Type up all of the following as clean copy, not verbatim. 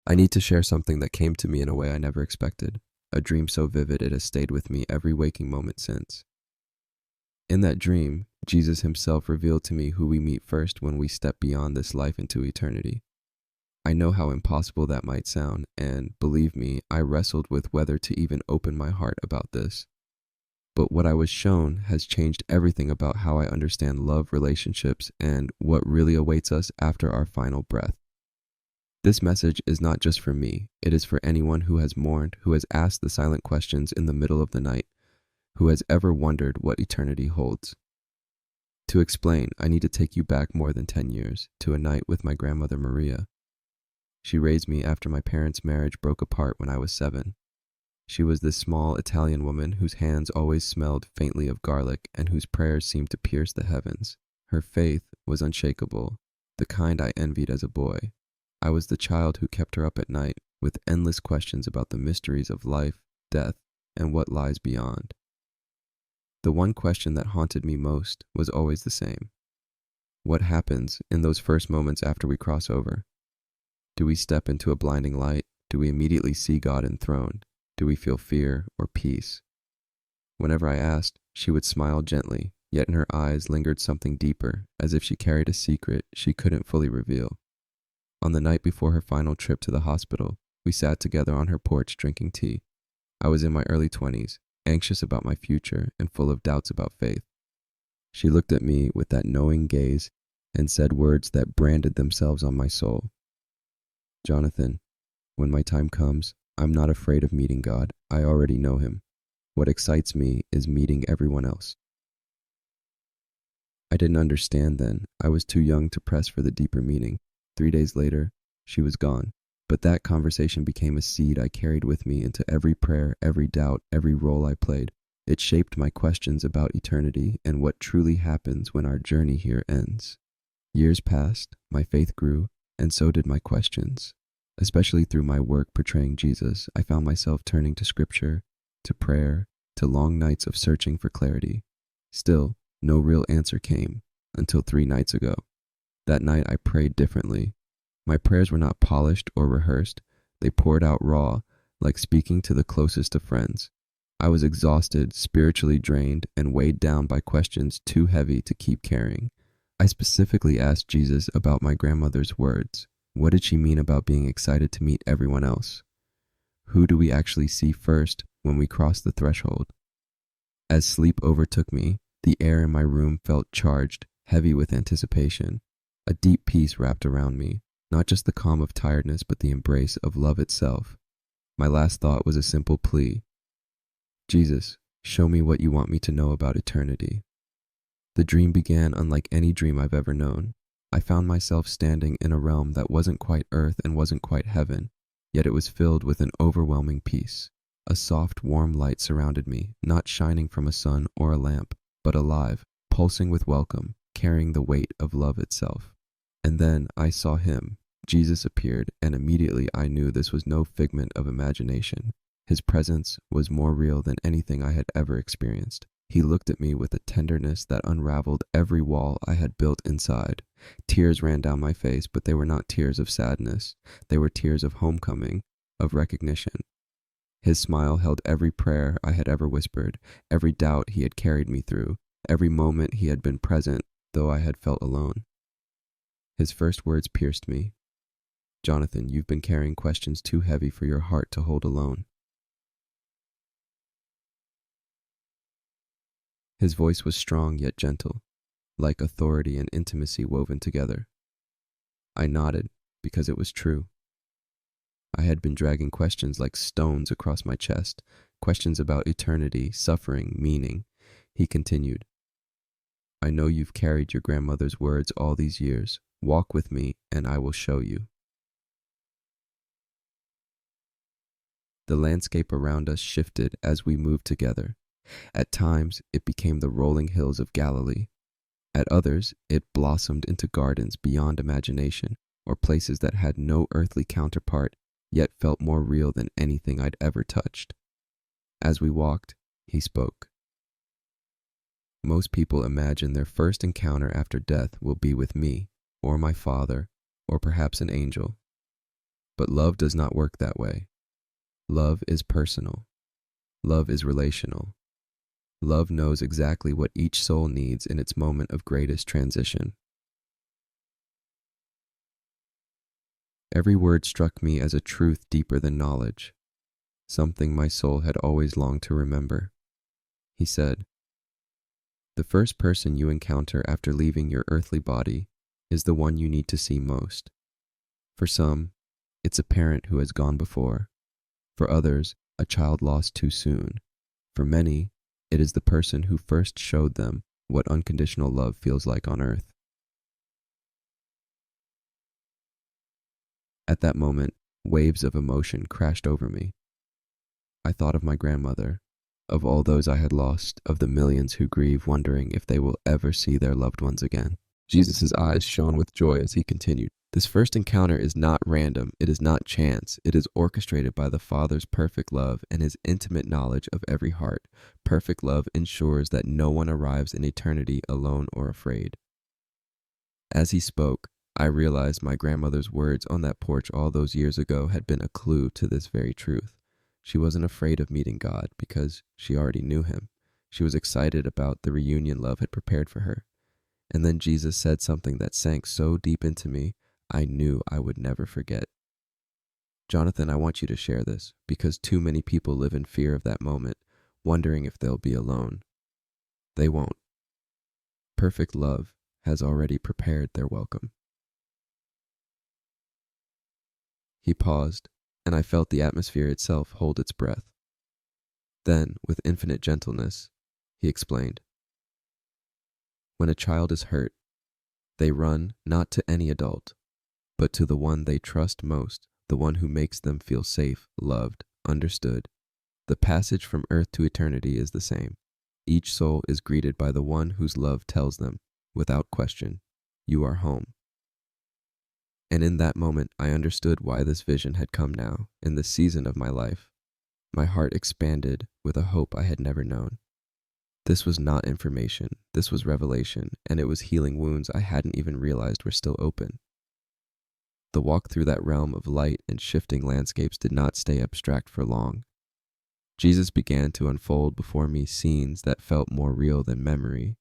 I need to share something that came to me in a way I never expected, a dream so vivid it has stayed with me every waking moment since. In that dream, Jesus himself revealed to me who we meet first when we step beyond this life into eternity. I know how impossible that might sound, and believe me, I wrestled with whether to even open my heart about this. But what I was shown has changed everything about how I understand love, relationships, and what really awaits us after our final breath. This message is not just for me, it is for anyone who has mourned, who has asked the silent questions in the middle of the night, who has ever wondered what eternity holds. To explain, I need to take you back more than 10 years, to a night with my grandmother Maria. She raised me after my parents' marriage broke apart when I was 7. She was this small Italian woman whose hands always smelled faintly of garlic and whose prayers seemed to pierce the heavens. Her faith was unshakable, the kind I envied as a boy. I was the child who kept her up at night with endless questions about the mysteries of life, death, and what lies beyond. The one question that haunted me most was always the same. What happens in those first moments after we cross over? Do we step into a blinding light? Do we immediately see God enthroned? Do we feel fear or peace? Whenever I asked, she would smile gently, yet in her eyes lingered something deeper, as if she carried a secret she couldn't fully reveal. On the night before her final trip to the hospital, we sat together on her porch drinking tea. I was in my early 20s, anxious about my future and full of doubts about faith. She looked at me with that knowing gaze and said words that branded themselves on my soul. Jonathan, when my time comes, I'm not afraid of meeting God. I already know him. What excites me is meeting everyone else. I didn't understand then. I was too young to press for the deeper meaning. 3 days later, she was gone. But that conversation became a seed I carried with me into every prayer, every doubt, every role I played. It shaped my questions about eternity and what truly happens when our journey here ends. Years passed, my faith grew, and so did my questions. Especially through my work portraying Jesus, I found myself turning to scripture, to prayer, to long nights of searching for clarity. Still, no real answer came, until 3 nights ago. That night I prayed differently. My prayers were not polished or rehearsed. They poured out raw, like speaking to the closest of friends. I was exhausted, spiritually drained, and weighed down by questions too heavy to keep carrying. I specifically asked Jesus about my grandmother's words. What did she mean about being excited to meet everyone else? Who do we actually see first when we cross the threshold? As sleep overtook me, the air in my room felt charged, heavy with anticipation. A deep peace wrapped around me, not just the calm of tiredness, but the embrace of love itself. My last thought was a simple plea. Jesus, show me what you want me to know about eternity. The dream began unlike any dream I've ever known. I found myself standing in a realm that wasn't quite earth and wasn't quite heaven, yet it was filled with an overwhelming peace. A soft, warm light surrounded me, not shining from a sun or a lamp, but alive, pulsing with welcome, carrying the weight of love itself. And then I saw him. Jesus appeared, and immediately I knew this was no figment of imagination. His presence was more real than anything I had ever experienced. He looked at me with a tenderness that unraveled every wall I had built inside. Tears ran down my face, but they were not tears of sadness. They were tears of homecoming, of recognition. His smile held every prayer I had ever whispered, every doubt he had carried me through, every moment he had been present, though I had felt alone. His first words pierced me. Jonathan, you've been carrying questions too heavy for your heart to hold alone. His voice was strong yet gentle, like authority and intimacy woven together. I nodded, because it was true. I had been dragging questions like stones across my chest, questions about eternity, suffering, meaning. He continued, I know you've carried your grandmother's words all these years. Walk with me, and I will show you. The landscape around us shifted as we moved together. At times, it became the rolling hills of Galilee. At others, it blossomed into gardens beyond imagination, or places that had no earthly counterpart, yet felt more real than anything I'd ever touched. As we walked, he spoke. Most people imagine their first encounter after death will be with me, or my father, or perhaps an angel. But love does not work that way. Love is personal. Love is relational. Love knows exactly what each soul needs in its moment of greatest transition. Every word struck me as a truth deeper than knowledge, something my soul had always longed to remember. He said, "The first person you encounter after leaving your earthly body is the one you need to see most. For some, it's a parent who has gone before. For others, a child lost too soon. For many, it is the person who first showed them what unconditional love feels like on earth." At that moment, waves of emotion crashed over me. I thought of my grandmother, of all those I had lost, of the millions who grieve wondering if they will ever see their loved ones again. Jesus' eyes shone with joy as he continued, "This first encounter is not random, it is not chance, it is orchestrated by the Father's perfect love and his intimate knowledge of every heart. Perfect love ensures that no one arrives in eternity alone or afraid." As he spoke, I realized my grandmother's words on that porch all those years ago had been a clue to this very truth. She wasn't afraid of meeting God because she already knew him. She was excited about the reunion love had prepared for her. And then Jesus said something that sank so deep into me, I knew I would never forget. "Jonathan, I want you to share this because too many people live in fear of that moment, wondering if they'll be alone. They won't. Perfect love has already prepared their welcome." He paused, and I felt the atmosphere itself hold its breath. Then, with infinite gentleness, he explained, "When a child is hurt, they run not to any adult, but to the one they trust most, the one who makes them feel safe, loved, understood. The passage from earth to eternity is the same. Each soul is greeted by the one whose love tells them, without question, you are home." And in that moment, I understood why this vision had come now, in this season of my life. My heart expanded with a hope I had never known. This was not information, this was revelation, and it was healing wounds I hadn't even realized were still open. The walk through that realm of light and shifting landscapes did not stay abstract for long. Jesus began to unfold before me scenes that felt more real than memory,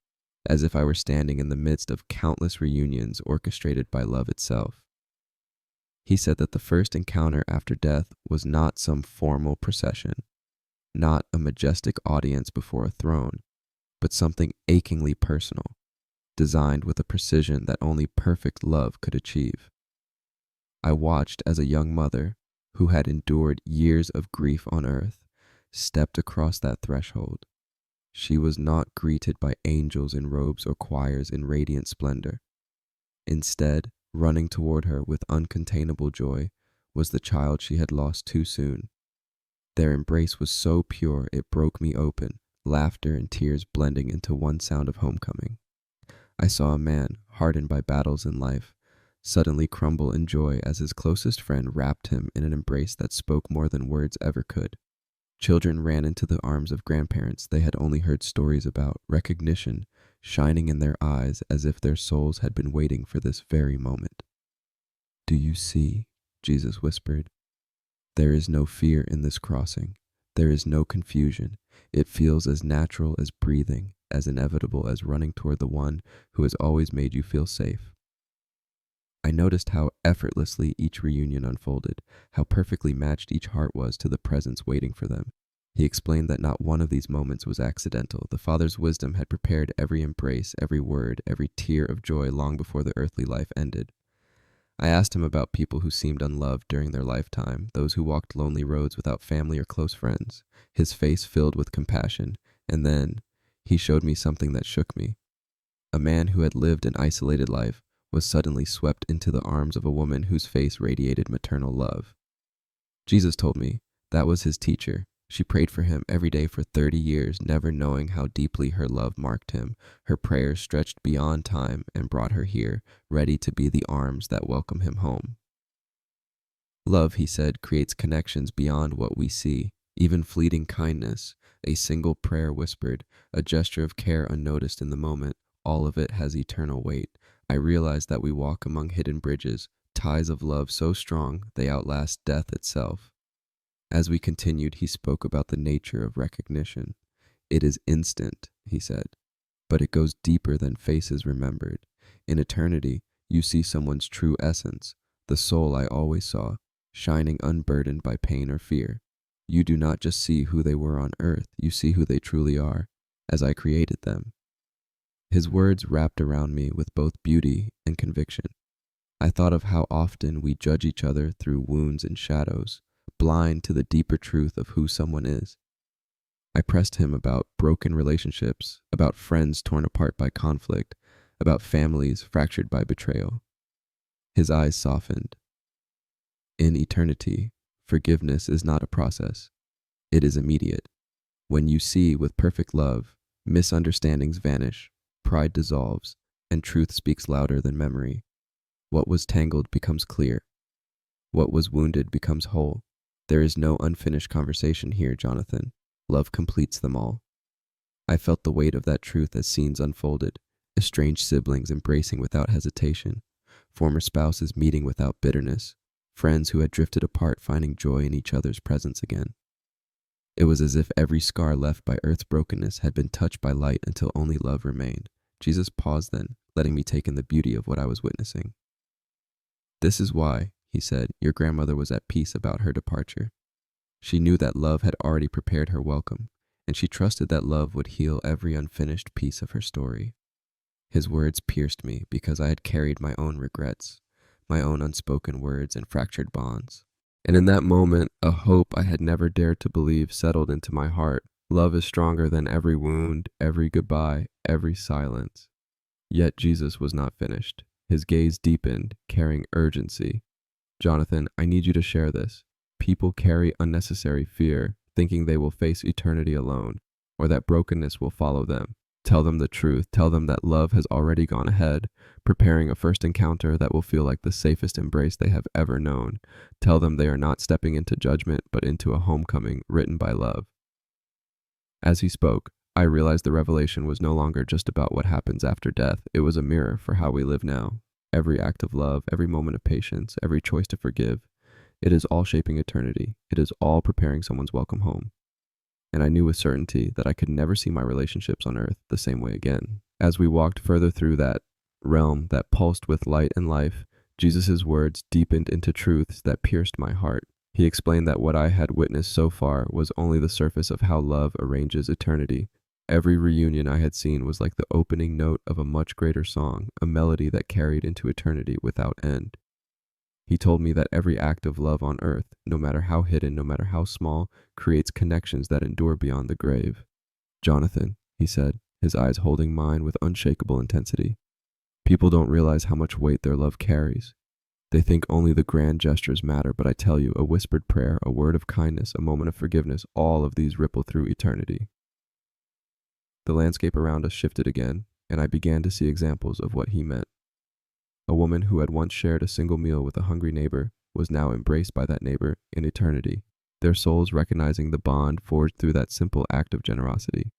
as if I were standing in the midst of countless reunions orchestrated by love itself. He said that the first encounter after death was not some formal procession, not a majestic audience before a throne, but something achingly personal, designed with a precision that only perfect love could achieve. I watched as a young mother, who had endured years of grief on earth, stepped across that threshold. She was not greeted by angels in robes or choirs in radiant splendor. Instead, running toward her with uncontainable joy, was the child she had lost too soon. Their embrace was so pure it broke me open, laughter and tears blending into one sound of homecoming. I saw a man, hardened by battles in life, suddenly crumble in joy as his closest friend wrapped him in an embrace that spoke more than words ever could. Children ran into the arms of grandparents they had only heard stories about, recognition shining in their eyes as if their souls had been waiting for this very moment. "Do you see?" Jesus whispered. "There is no fear in this crossing. There is no confusion. It feels as natural as breathing, as inevitable as running toward the one who has always made you feel safe." I noticed how effortlessly each reunion unfolded, how perfectly matched each heart was to the presence waiting for them. He explained that not one of these moments was accidental. The Father's wisdom had prepared every embrace, every word, every tear of joy long before the earthly life ended. I asked him about people who seemed unloved during their lifetime, those who walked lonely roads without family or close friends. His face filled with compassion, and then he showed me something that shook me. A man who had lived an isolated life was suddenly swept into the arms of a woman whose face radiated maternal love. Jesus told me that was his teacher. She prayed for him every day for 30 years, never knowing how deeply her love marked him. Her prayers stretched beyond time and brought her here, ready to be the arms that welcome him home. Love, he said, creates connections beyond what we see, even fleeting kindness, a single prayer whispered, a gesture of care unnoticed in the moment, all of it has eternal weight. I realized that we walk among hidden bridges, ties of love so strong they outlast death itself. As we continued, he spoke about the nature of recognition. It is instant, he said, but it goes deeper than faces remembered. In eternity, you see someone's true essence, the soul I always saw, shining unburdened by pain or fear. You do not just see who they were on earth, you see who they truly are, as I created them. His words wrapped around me with both beauty and conviction. I thought of how often we judge each other through wounds and shadows, blind to the deeper truth of who someone is. I pressed him about broken relationships, about friends torn apart by conflict, about families fractured by betrayal. His eyes softened. In eternity, forgiveness is not a process. It is immediate. When you see with perfect love, misunderstandings vanish, pride dissolves, and truth speaks louder than memory. What was tangled becomes clear. What was wounded becomes whole. There is no unfinished conversation here, Jonathan. Love completes them all. I felt the weight of that truth as scenes unfolded, estranged siblings embracing without hesitation, former spouses meeting without bitterness, friends who had drifted apart finding joy in each other's presence again. It was as if every scar left by earth's brokenness had been touched by light until only love remained. Jesus paused then, letting me take in the beauty of what I was witnessing. This is why, he said, your grandmother was at peace about her departure. She knew that love had already prepared her welcome, and she trusted that love would heal every unfinished piece of her story. His words pierced me because I had carried my own regrets, my own unspoken words and fractured bonds. And in that moment, a hope I had never dared to believe settled into my heart. Love is stronger than every wound, every goodbye, every silence. Yet Jesus was not finished. His gaze deepened, carrying urgency. Jonathan, I need you to share this. People carry unnecessary fear, thinking they will face eternity alone, or that brokenness will follow them. Tell them the truth. Tell them that love has already gone ahead, preparing a first encounter that will feel like the safest embrace they have ever known. Tell them they are not stepping into judgment, but into a homecoming written by love. As he spoke, I realized the revelation was no longer just about what happens after death. It was a mirror for how we live now. Every act of love, every moment of patience, every choice to forgive, it is all shaping eternity. It is all preparing someone's welcome home. And I knew with certainty that I could never see my relationships on earth the same way again. As we walked further through that realm that pulsed with light and life, Jesus' words deepened into truths that pierced my heart. He explained that what I had witnessed so far was only the surface of how love arranges eternity. Every reunion I had seen was like the opening note of a much greater song, a melody that carried into eternity without end. He told me that every act of love on earth, no matter how hidden, no matter how small, creates connections that endure beyond the grave. Jonathan, he said, his eyes holding mine with unshakable intensity, people don't realize how much weight their love carries. They think only the grand gestures matter, but I tell you, a whispered prayer, a word of kindness, a moment of forgiveness, all of these ripple through eternity. The landscape around us shifted again, and I began to see examples of what he meant. A woman who had once shared a single meal with a hungry neighbor was now embraced by that neighbor in eternity, their souls recognizing the bond forged through that simple act of generosity.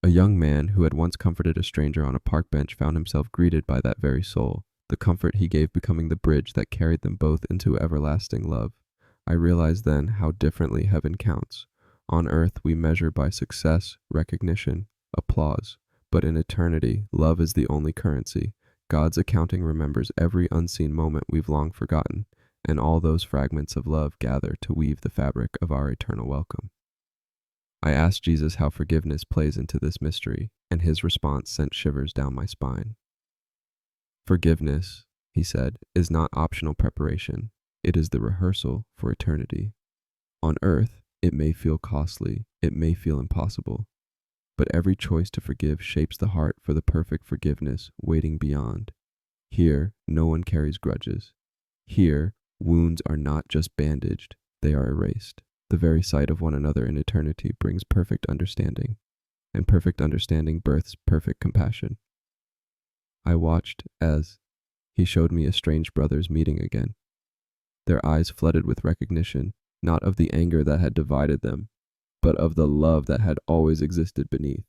A young man who had once comforted a stranger on a park bench found himself greeted by that very soul, the comfort he gave becoming the bridge that carried them both into everlasting love. I realized then how differently heaven counts. On earth we measure by success, recognition, applause, but in eternity, love is the only currency. God's accounting remembers every unseen moment we've long forgotten, and all those fragments of love gather to weave the fabric of our eternal welcome. I asked Jesus how forgiveness plays into this mystery, and his response sent shivers down my spine. Forgiveness, he said, is not optional preparation. It is the rehearsal for eternity. On earth, it may feel costly, it may feel impossible, but every choice to forgive shapes the heart for the perfect forgiveness waiting beyond. Here, no one carries grudges. Here, wounds are not just bandaged, they are erased. The very sight of one another in eternity brings perfect understanding, and perfect understanding births perfect compassion. I watched as he showed me estranged brothers meeting again. Their eyes flooded with recognition, not of the anger that had divided them, but of the love that had always existed beneath.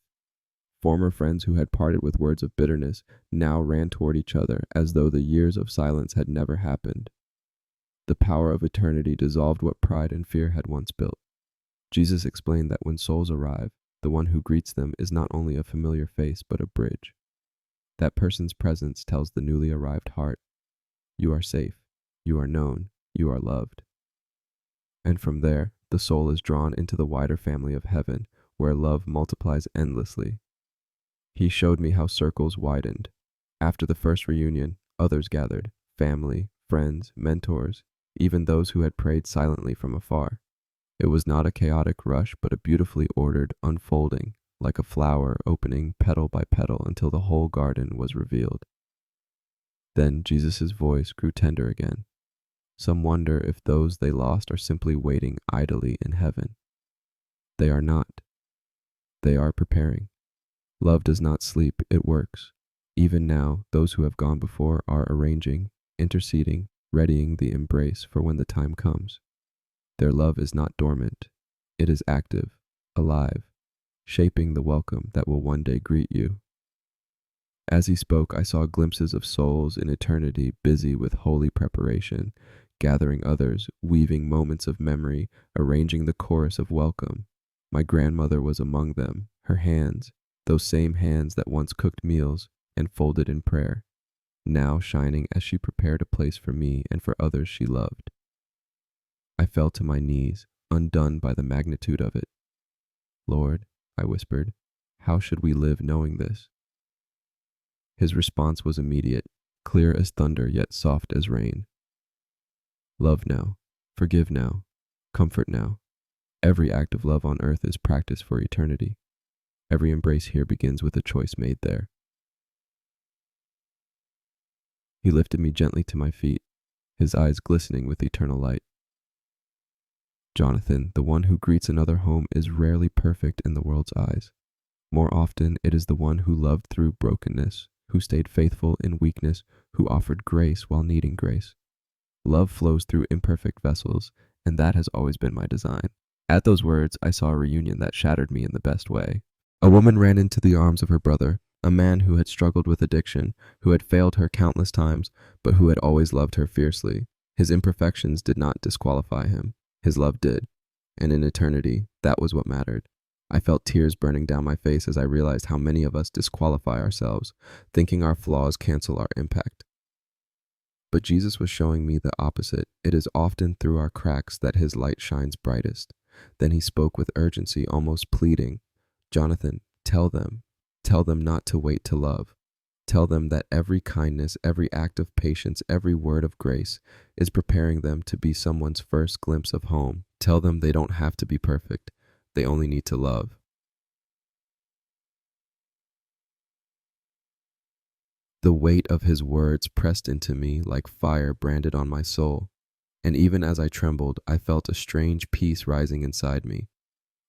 Former friends who had parted with words of bitterness now ran toward each other as though the years of silence had never happened. The power of eternity dissolved what pride and fear had once built. Jesus explained that when souls arrive, the one who greets them is not only a familiar face but a bridge. That person's presence tells the newly arrived heart, "You are safe, you are known, you are loved." And from there, the soul is drawn into the wider family of heaven, where love multiplies endlessly. He showed me how circles widened. After the first reunion, others gathered, family, friends, mentors, even those who had prayed silently from afar. It was not a chaotic rush, but a beautifully ordered unfolding, like a flower opening petal by petal until the whole garden was revealed. Then Jesus' voice grew tender again. Some wonder if those they lost are simply waiting idly in heaven. They are not. They are preparing. Love does not sleep, it works. Even now, those who have gone before are arranging, interceding, readying the embrace for when the time comes. Their love is not dormant. It is active, alive, shaping the welcome that will one day greet you. As he spoke, I saw glimpses of souls in eternity busy with holy preparation, gathering others, weaving moments of memory, arranging the chorus of welcome. My grandmother was among them, her hands, those same hands that once cooked meals and folded in prayer, now shining as she prepared a place for me and for others she loved. I fell to my knees, undone by the magnitude of it. "Lord," I whispered, "how should we live knowing this?" His response was immediate, clear as thunder yet soft as rain. "Love now, forgive now, comfort now. Every act of love on earth is practice for eternity. Every embrace here begins with a choice made there." He lifted me gently to my feet, his eyes glistening with eternal light. "Jonathan, the one who greets another home is rarely perfect in the world's eyes. More often, it is the one who loved through brokenness, who stayed faithful in weakness, who offered grace while needing grace. Love flows through imperfect vessels, and that has always been my design." At those words, I saw a reunion that shattered me in the best way. A woman ran into the arms of her brother, a man who had struggled with addiction, who had failed her countless times, but who had always loved her fiercely. His imperfections did not disqualify him. His love did. And in eternity, that was what mattered. I felt tears burning down my face as I realized how many of us disqualify ourselves, thinking our flaws cancel our impact. But Jesus was showing me the opposite. It is often through our cracks that his light shines brightest. Then he spoke with urgency, almost pleading, "Jonathan, tell them not to wait to love. Tell them that every kindness, every act of patience, every word of grace is preparing them to be someone's first glimpse of home. Tell them they don't have to be perfect. They only need to love." The weight of his words pressed into me like fire branded on my soul, and even as I trembled, I felt a strange peace rising inside me.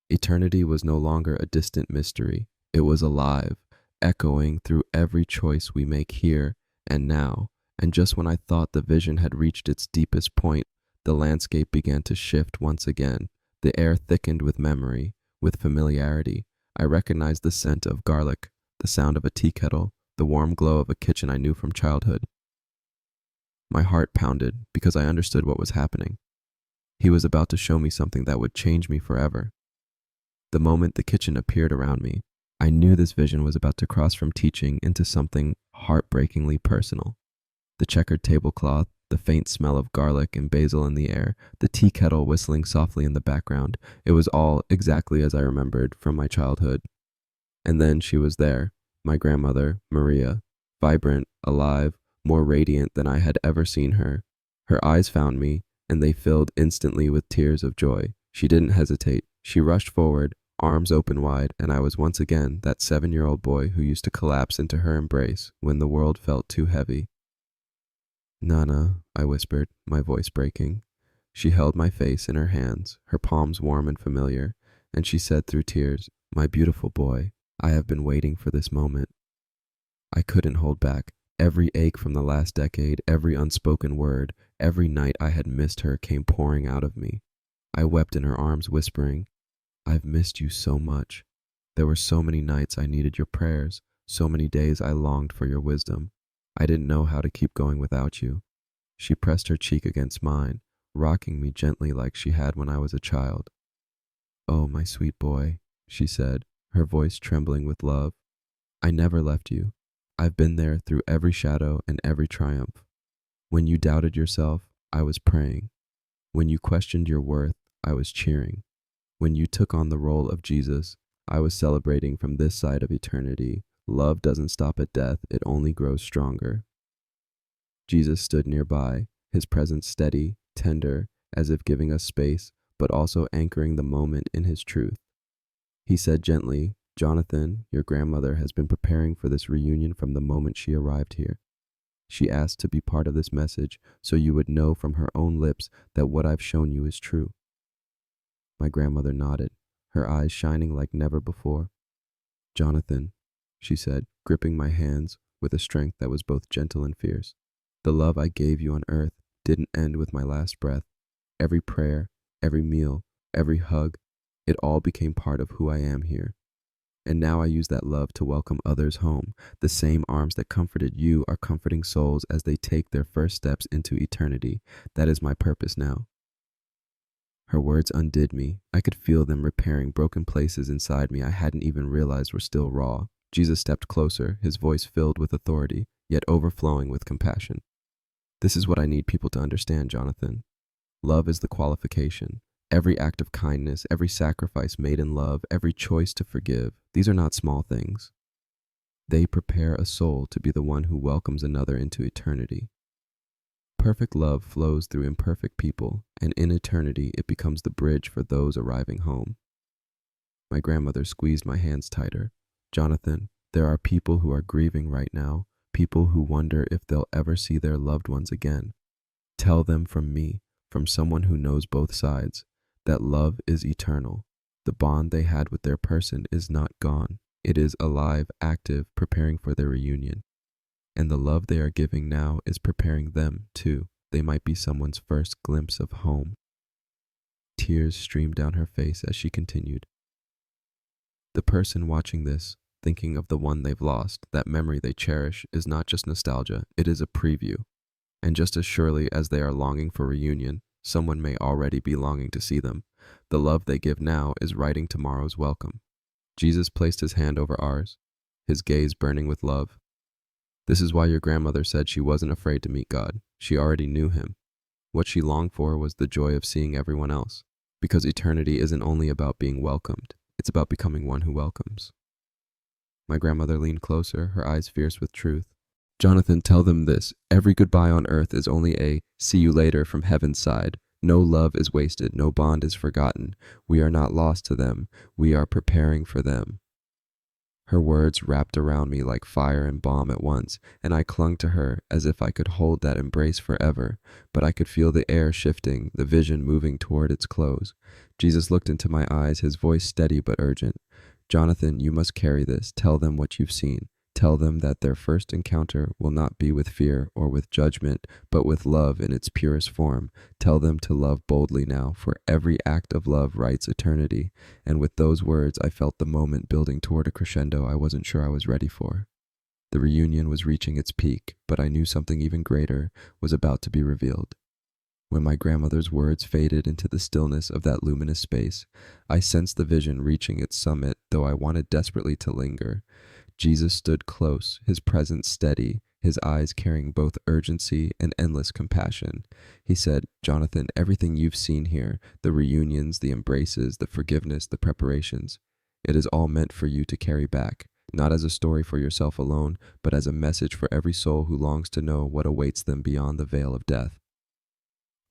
Eternity was no longer a distant mystery. It was alive, echoing through every choice we make here and now. And just when I thought the vision had reached its deepest point, the landscape began to shift once again. The air thickened with memory, with familiarity. I recognized the scent of garlic, the sound of a tea kettle, the warm glow of a kitchen I knew from childhood. My heart pounded because I understood what was happening. He was about to show me something that would change me forever. The moment the kitchen appeared around me, I knew this vision was about to cross from teaching into something heartbreakingly personal. The checkered tablecloth, the faint smell of garlic and basil in the air, the tea kettle whistling softly in the background, it was all exactly as I remembered from my childhood. And then she was there, my grandmother, Maria, vibrant, alive, more radiant than I had ever seen her. Her eyes found me, and they filled instantly with tears of joy. She didn't hesitate. She rushed forward, arms open wide, and I was once again that 7-year-old boy who used to collapse into her embrace when the world felt too heavy. "Nana," I whispered, my voice breaking. She held my face in her hands, her palms warm and familiar, and she said through tears, "My beautiful boy, I have been waiting for this moment." I couldn't hold back. Every ache from the last decade, every unspoken word, every night I had missed her came pouring out of me. I wept in her arms, whispering, "I've missed you so much." There were so many nights I needed your prayers, so many days I longed for your wisdom. I didn't know how to keep going without you. She pressed her cheek against mine, rocking me gently like she had when I was a child. Oh, my sweet boy, she said, her voice trembling with love. I never left you. I've been there through every shadow and every triumph. When you doubted yourself, I was praying. When you questioned your worth, I was cheering. When you took on the role of Jesus, I was celebrating from this side of eternity. Love doesn't stop at death, it only grows stronger. Jesus stood nearby, his presence steady, tender, as if giving us space, but also anchoring the moment in his truth. He said gently, Jonathan, your grandmother has been preparing for this reunion from the moment she arrived here. She asked to be part of this message so you would know from her own lips that what I've shown you is true. My grandmother nodded, her eyes shining like never before. Jonathan, she said, gripping my hands with a strength that was both gentle and fierce. The love I gave you on earth didn't end with my last breath. Every prayer, every meal, every hug, it all became part of who I am here. And now I use that love to welcome others home. The same arms that comforted you are comforting souls as they take their first steps into eternity. That is my purpose now. Her words undid me. I could feel them repairing broken places inside me I hadn't even realized were still raw. Jesus stepped closer, his voice filled with authority, yet overflowing with compassion. This is what I need people to understand, Jonathan. Love is the qualification. Every act of kindness, every sacrifice made in love, every choice to forgive, these are not small things. They prepare a soul to be the one who welcomes another into eternity. Perfect love flows through imperfect people, and in eternity it becomes the bridge for those arriving home. My grandmother squeezed my hands tighter. Jonathan, there are people who are grieving right now, people who wonder if they'll ever see their loved ones again. Tell them from me, from someone who knows both sides, that love is eternal. The bond they had with their person is not gone. It is alive, active, preparing for their reunion. And the love they are giving now is preparing them, too. They might be someone's first glimpse of home. Tears streamed down her face as she continued. The person watching this, thinking of the one they've lost, that memory they cherish, is not just nostalgia, it is a preview. And just as surely as they are longing for reunion, someone may already be longing to see them. The love they give now is writing tomorrow's welcome. Jesus placed his hand over ours, his gaze burning with love. This is why your grandmother said she wasn't afraid to meet God. She already knew him. What she longed for was the joy of seeing everyone else. Because eternity isn't only about being welcomed, it's about becoming one who welcomes. My grandmother leaned closer, her eyes fierce with truth. Jonathan, tell them this. Every goodbye on earth is only a see you later from heaven's side. No love is wasted, no bond is forgotten. We are not lost to them. We are preparing for them. Her words wrapped around me like fire and balm at once, and I clung to her as if I could hold that embrace forever, but I could feel the air shifting, the vision moving toward its close. Jesus looked into my eyes, his voice steady but urgent. Jonathan, you must carry this. Tell them what you've seen. Tell them that their first encounter will not be with fear or with judgment, but with love in its purest form. Tell them to love boldly now, for every act of love writes eternity. And with those words, I felt the moment building toward a crescendo I wasn't sure I was ready for. The reunion was reaching its peak, but I knew something even greater was about to be revealed. When my grandmother's words faded into the stillness of that luminous space, I sensed the vision reaching its summit, though I wanted desperately to linger. Jesus stood close, his presence steady, his eyes carrying both urgency and endless compassion. He said, Jonathan, everything you've seen here, the reunions, the embraces, the forgiveness, the preparations, it is all meant for you to carry back, not as a story for yourself alone, but as a message for every soul who longs to know what awaits them beyond the veil of death.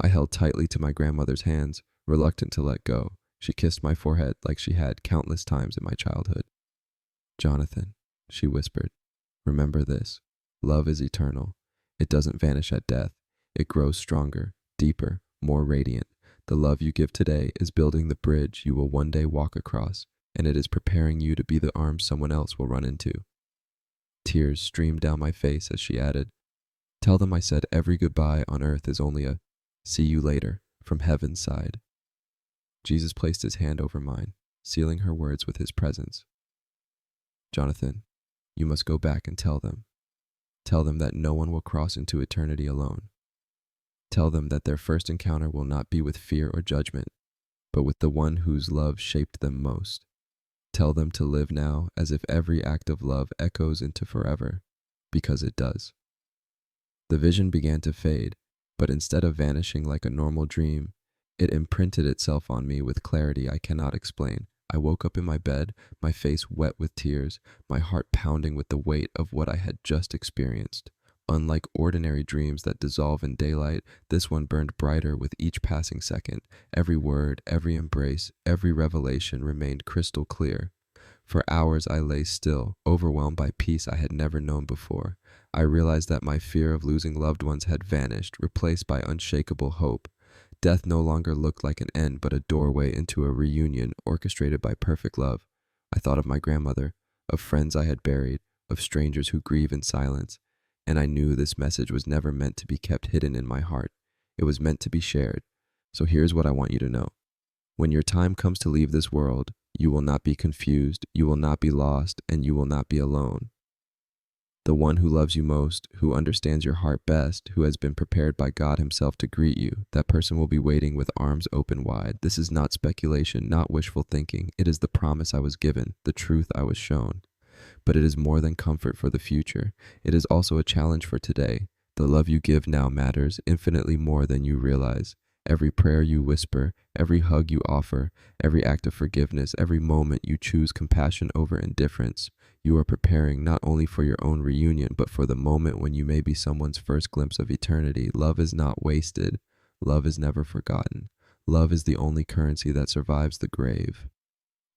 I held tightly to my grandmother's hands, reluctant to let go. She kissed my forehead like she had countless times in my childhood. Jonathan, she whispered, remember this. Love is eternal. It doesn't vanish at death. It grows stronger, deeper, more radiant. The love you give today is building the bridge you will one day walk across, and it is preparing you to be the arms someone else will run into. Tears streamed down my face as she added, tell them I said every goodbye on earth is only a see you later from heaven's side. Jesus placed his hand over mine, sealing her words with his presence. Jonathan, you must go back and tell them. Tell them that no one will cross into eternity alone. Tell them that their first encounter will not be with fear or judgment, but with the one whose love shaped them most. Tell them to live now as if every act of love echoes into forever, because it does. The vision began to fade, but instead of vanishing like a normal dream, it imprinted itself on me with clarity I cannot explain. I woke up in my bed, my face wet with tears, my heart pounding with the weight of what I had just experienced. Unlike ordinary dreams that dissolve in daylight, this one burned brighter with each passing second. Every word, every embrace, every revelation remained crystal clear. For hours I lay still, overwhelmed by peace I had never known before. I realized that my fear of losing loved ones had vanished, replaced by unshakable hope. Death no longer looked like an end, but a doorway into a reunion orchestrated by perfect love. I thought of my grandmother, of friends I had buried, of strangers who grieve in silence, and I knew this message was never meant to be kept hidden in my heart. It was meant to be shared. So here's what I want you to know. When your time comes to leave this world, you will not be confused, you will not be lost, and you will not be alone. The one who loves you most, who understands your heart best, who has been prepared by God himself to greet you, that person will be waiting with arms open wide. This is not speculation, not wishful thinking. It is the promise I was given, the truth I was shown. But it is more than comfort for the future. It is also a challenge for today. The love you give now matters infinitely more than you realize. Every prayer you whisper, every hug you offer, every act of forgiveness, every moment you choose compassion over indifference, you are preparing not only for your own reunion, but for the moment when you may be someone's first glimpse of eternity. Love is not wasted. Love is never forgotten. Love is the only currency that survives the grave.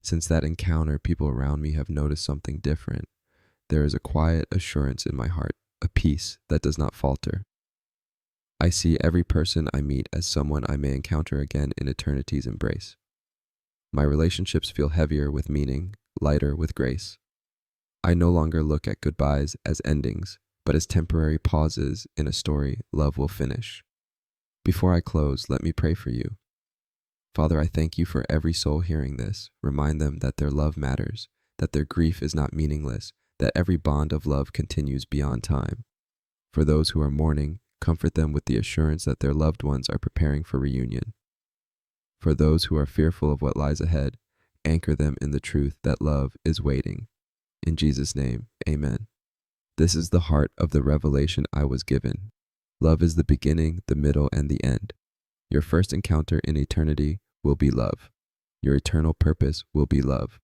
Since that encounter, people around me have noticed something different. There is a quiet assurance in my heart, a peace that does not falter. I see every person I meet as someone I may encounter again in eternity's embrace. My relationships feel heavier with meaning, lighter with grace. I no longer look at goodbyes as endings, but as temporary pauses in a story love will finish. Before I close, let me pray for you. Father, I thank you for every soul hearing this. Remind them that their love matters, that their grief is not meaningless, that every bond of love continues beyond time. For those who are mourning, comfort them with the assurance that their loved ones are preparing for reunion. For those who are fearful of what lies ahead, anchor them in the truth that love is waiting. In Jesus' name, amen. This is the heart of the revelation I was given. Love is the beginning, the middle, and the end. Your first encounter in eternity will be love. Your eternal purpose will be love.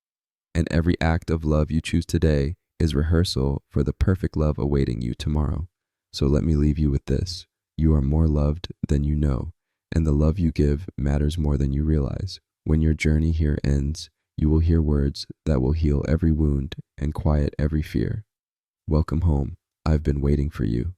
And every act of love you choose today is rehearsal for the perfect love awaiting you tomorrow. So let me leave you with this. You are more loved than you know, and the love you give matters more than you realize. When your journey here ends, you will hear words that will heal every wound and quiet every fear. Welcome home. I've been waiting for you.